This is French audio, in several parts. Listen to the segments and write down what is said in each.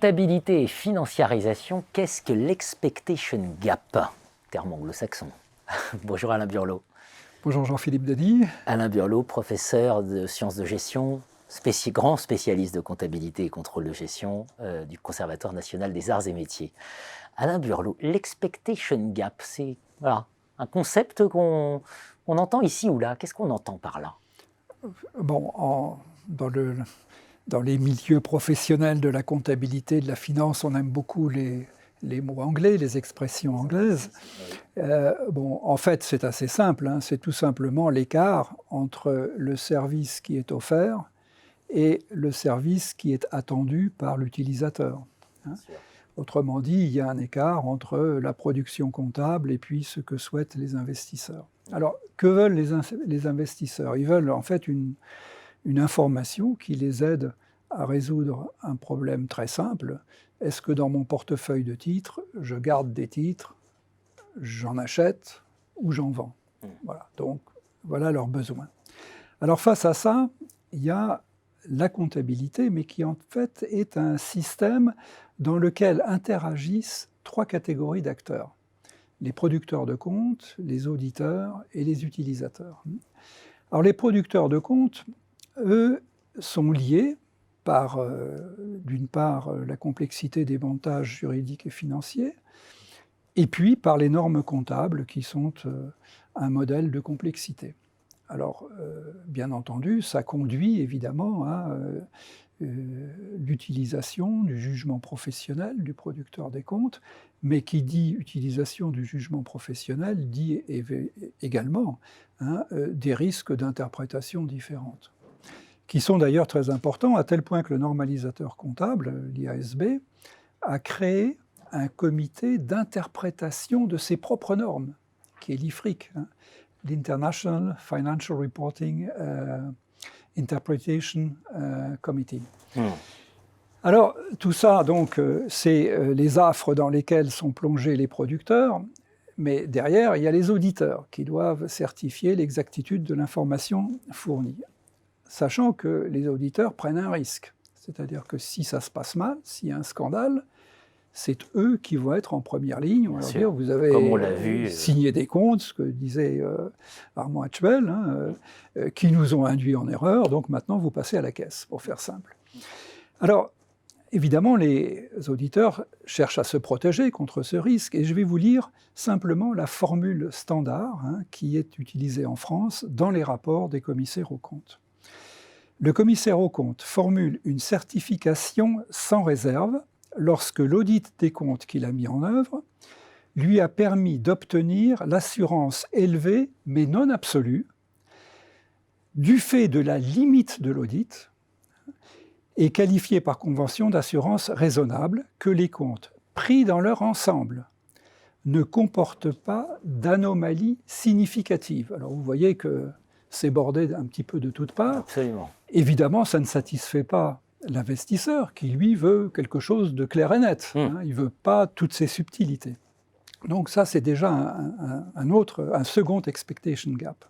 Comptabilité et financiarisation, qu'est-ce que l'expectation gap? Terme anglo-saxon. Bonjour Alain Burlot. Bonjour Jean-Philippe Denis. Alain Burlot, professeur de sciences de gestion, grand spécialiste de comptabilité et contrôle de gestion du Conservatoire national des arts et métiers. Alain Burlot, l'expectation gap, c'est un concept qu'on entend ici ou là. Qu'est-ce qu'on entend par là? Bon, dans les milieux professionnels de la comptabilité, de la finance, on aime beaucoup les mots anglais, les expressions anglaises. En fait, c'est assez simple, hein, c'est tout simplement l'écart entre le service qui est offert et le service qui est attendu par l'utilisateur. Hein. Autrement dit, il y a un écart entre la production comptable et puis ce que souhaitent les investisseurs. Alors, que veulent les investisseurs? Ils veulent en fait une information qui les aide à résoudre un problème très simple. Est-ce que dans mon portefeuille de titres, je garde des titres, j'en achète ou j'en vends? Voilà, donc voilà leurs besoins. Alors face à ça, il y a la comptabilité, mais qui en fait est un système dans lequel interagissent trois catégories d'acteurs. Les producteurs de comptes, les auditeurs et les utilisateurs. Alors les producteurs de comptes, eux, sont liés par, d'une part, la complexité des montages juridiques et financiers, et puis par les normes comptables qui sont un modèle de complexité. Alors, bien entendu, ça conduit évidemment à l'utilisation du jugement professionnel du producteur des comptes, mais qui dit utilisation du jugement professionnel dit également des risques d'interprétation différentes, qui sont d'ailleurs très importants, à tel point que le normalisateur comptable, l'IASB, a créé un comité d'interprétation de ses propres normes, qui est l'IFRIC, l'International Financial Reporting Interpretation Committee. Alors, tout ça, donc, c'est les affres dans lesquelles sont plongés les producteurs, mais derrière, il y a les auditeurs qui doivent certifier l'exactitude de l'information fournie, sachant que les auditeurs prennent un risque. C'est-à-dire que si ça se passe mal, s'il y a un scandale, c'est eux qui vont être en première ligne. On va leur dire, vous avez signé des comptes, ce que disait Armand Hatchwell, qui nous ont induits en erreur, donc maintenant vous passez à la caisse, pour faire simple. Alors, évidemment, les auditeurs cherchent à se protéger contre ce risque, et je vais vous lire simplement la formule standard qui est utilisée en France dans les rapports des commissaires aux comptes. Le commissaire aux comptes formule une certification sans réserve lorsque l'audit des comptes qu'il a mis en œuvre lui a permis d'obtenir l'assurance élevée, mais non absolue, du fait de la limite de l'audit et qualifiée par convention d'assurance raisonnable que les comptes pris dans leur ensemble ne comportent pas d'anomalies significatives. Alors vous voyez que c'est bordé un petit peu de toutes parts. Absolument. Évidemment, ça ne satisfait pas l'investisseur qui, lui, veut quelque chose de clair et net. Il ne veut pas toutes ces subtilités. Donc ça, c'est déjà un second expectation gap.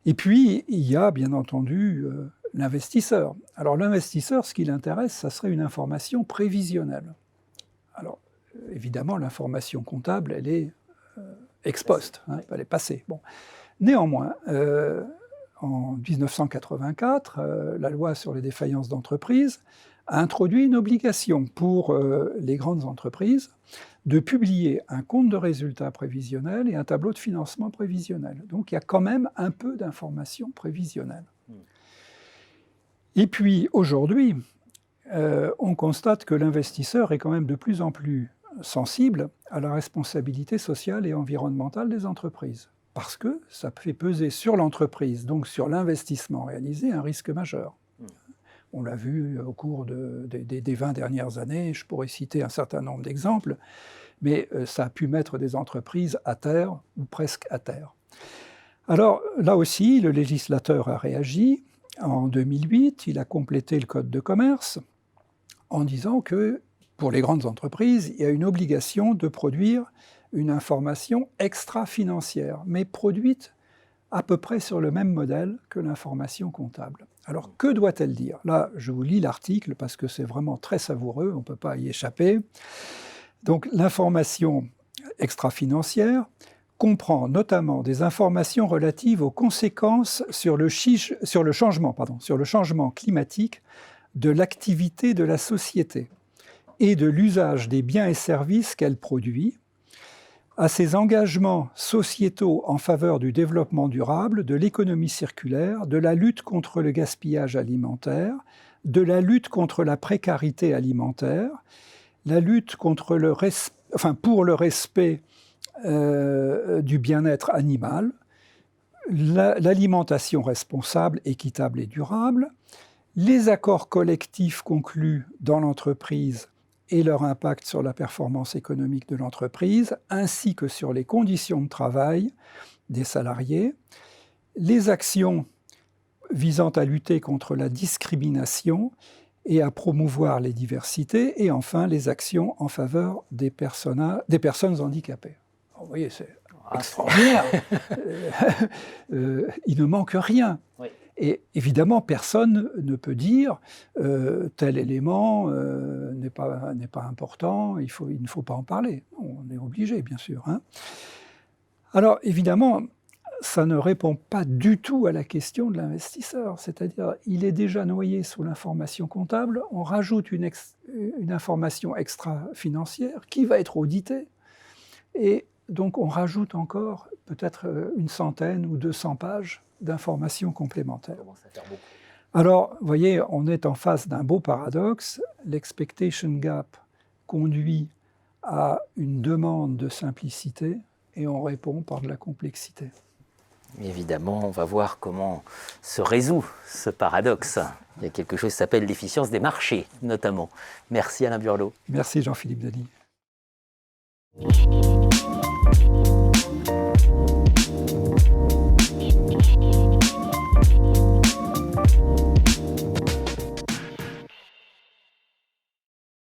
Et puis, il y a, bien entendu, l'investisseur. Alors l'investisseur, ce qui l'intéresse, ça serait une information prévisionnelle. Alors, évidemment, l'information comptable, elle est ex post, elle est passée. Bon. Néanmoins, en 1984, la loi sur les défaillances d'entreprise a introduit une obligation pour les grandes entreprises de publier un compte de résultats prévisionnel et un tableau de financement prévisionnel. Donc il y a quand même un peu d'informations prévisionnelles. Et puis aujourd'hui, on constate que l'investisseur est quand même de plus en plus sensible à la responsabilité sociale et environnementale des entreprises, parce que ça fait peser sur l'entreprise, donc sur l'investissement réalisé, un risque majeur. On l'a vu au cours des 20 dernières années, je pourrais citer un certain nombre d'exemples, mais ça a pu mettre des entreprises à terre, ou presque à terre. Alors là aussi, le législateur a réagi. En 2008, il a complété le Code de commerce en disant que pour les grandes entreprises, il y a une obligation de produire une information extra-financière, mais produite à peu près sur le même modèle que l'information comptable. Alors, que doit-elle dire? Là, je vous lis l'article parce que c'est vraiment très savoureux, on ne peut pas y échapper. Donc, l'information extra-financière comprend notamment des informations relatives aux conséquences sur le changement climatique de l'activité de la société et de l'usage des biens et services qu'elle produit, à ses engagements sociétaux en faveur du développement durable, de l'économie circulaire, de la lutte contre le gaspillage alimentaire, de la lutte contre la précarité alimentaire, la lutte contre pour le respect du bien-être animal, l'alimentation responsable, équitable et durable, les accords collectifs conclus dans l'entreprise et leur impact sur la performance économique de l'entreprise, ainsi que sur les conditions de travail des salariés, les actions visant à lutter contre la discrimination et à promouvoir les diversités, et enfin les actions en faveur des personnes handicapées. Vous voyez, c'est extraordinaire. Il ne manque rien. Oui. Et évidemment, personne ne peut dire tel élément n'est pas important, il ne faut pas en parler. On est obligé, bien sûr. Hein. Alors, évidemment, ça ne répond pas du tout à la question de l'investisseur. C'est-à-dire, il est déjà noyé sous l'information comptable, on rajoute une information extra-financière qui va être auditée, et donc on rajoute encore peut-être une centaine ou 200 pages d'informations complémentaires. Alors, vous voyez, on est en face d'un beau paradoxe. L'expectation gap conduit à une demande de simplicité et on répond par de la complexité. Évidemment, on va voir comment se résout ce paradoxe. Il y a quelque chose qui s'appelle l'efficience des marchés, notamment. Merci Alain Burlot. Merci Jean-Philippe Dany.